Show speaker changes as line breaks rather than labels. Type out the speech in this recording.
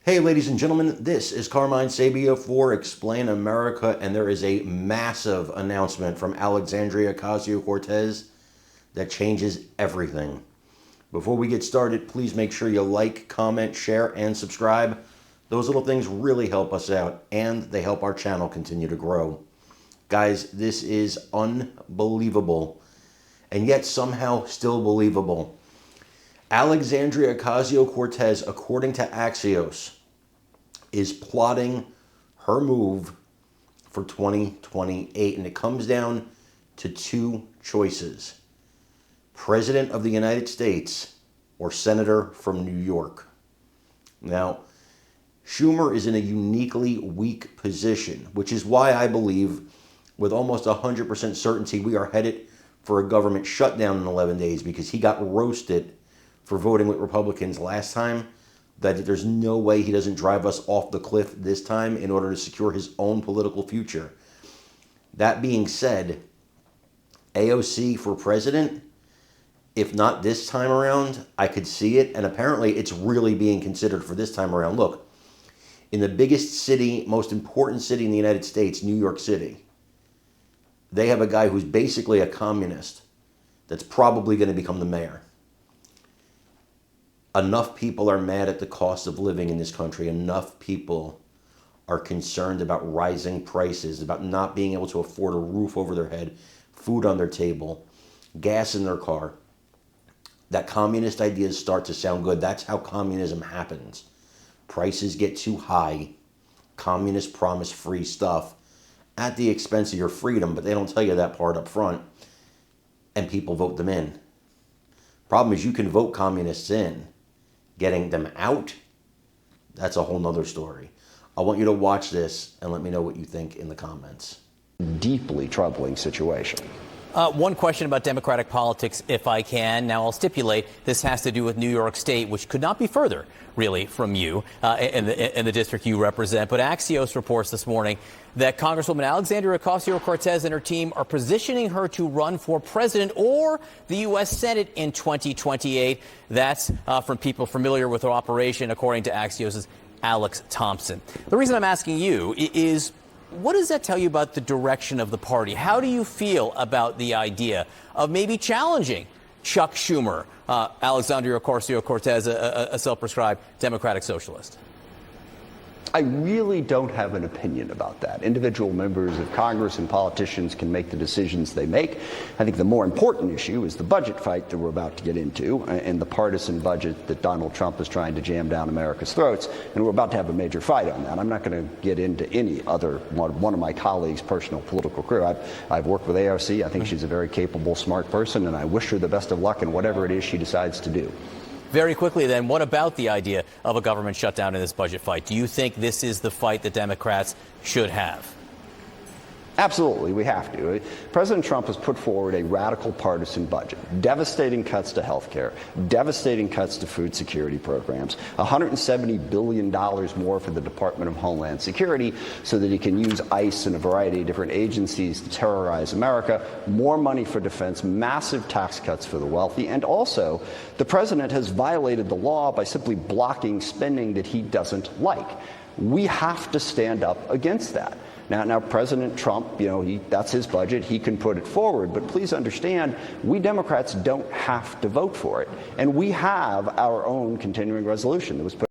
Hey, ladies and gentlemen, this is Carmine Sabia for Explain America, and there is a massive announcement from Alexandria Ocasio-Cortez that changes everything. Before we get started, please make sure you like, comment, share, and subscribe. Those little things really help us out, and they help our channel continue to grow. Guys, this is unbelievable, and yet somehow still believable. Alexandria Ocasio-Cortez, according to Axios, is plotting her move for 2028, and it comes down to two choices: President of the United States or Senator from New York. Now, Schumer is in a uniquely weak position, which is why I believe with almost 100% certainty we are headed for a government shutdown in 11 days, because he got roasted for voting with Republicans last time, that there's no way he doesn't drive us off the cliff this time in order to secure his own political future. That being said, AOC for president, if not this time around, I could see it, and apparently it's really being considered for this time around. Look, in the biggest city, most important city in the United States, New York City, they have a guy who's basically a communist that's probably going to become the mayor. Enough people are mad at the cost of living in this country. Enough people are concerned about rising prices, about not being able to afford a roof over their head, food on their table, gas in their car, that communist ideas start to sound good. That's how communism happens. Prices get too high. Communists promise free stuff at the expense of your freedom, but they don't tell you that part up front, and people vote them in. Problem is, you can vote communists in. Getting them out, that's a whole nother story. I want you to watch this and let me know what you think in the comments.
Deeply troubling situation.
One question about Democratic politics, if I can. Now, I'll stipulate this has to do with New York State, which could not be further, really, from you in the district you represent. But Axios reports this morning that Congresswoman Alexandria Ocasio-Cortez and her team are positioning her to run for president or the U.S. Senate in 2028. That's from people familiar with her operation, according to Axios' Alex Thompson. The reason I'm asking you is, what does that tell you about the direction of the party? How do you feel about the idea of maybe challenging Chuck Schumer, Alexandria Ocasio-Cortez, a self-prescribed Democratic socialist?
I really don't have an opinion about that. Individual members of Congress and politicians can make the decisions they make. I think the more important issue is the budget fight that we're about to get into, and the partisan budget that Donald Trump is trying to jam down America's throats. And we're about to have a major fight on that. I'm not going to get into any other one of my colleagues' personal political career. I've worked with AOC. I think she's a very capable, smart person, and I wish her the best of luck in whatever it is she decides to do.
Very quickly, then, what about the idea of a government shutdown in this budget fight? Do you think this is the fight that Democrats should have?
Absolutely, we have to. President Trump has put forward a radical partisan budget, devastating cuts to health care, devastating cuts to food security programs, $170 billion more for the Department of Homeland Security so that he can use ICE and a variety of different agencies to terrorize America, more money for defense, massive tax cuts for the wealthy, and also the president has violated the law by simply blocking spending that he doesn't like. We have to stand up against that. Now, President Trump, that's his budget. He can put it forward. But please understand, we Democrats don't have to vote for it. And we have our own continuing resolution that was put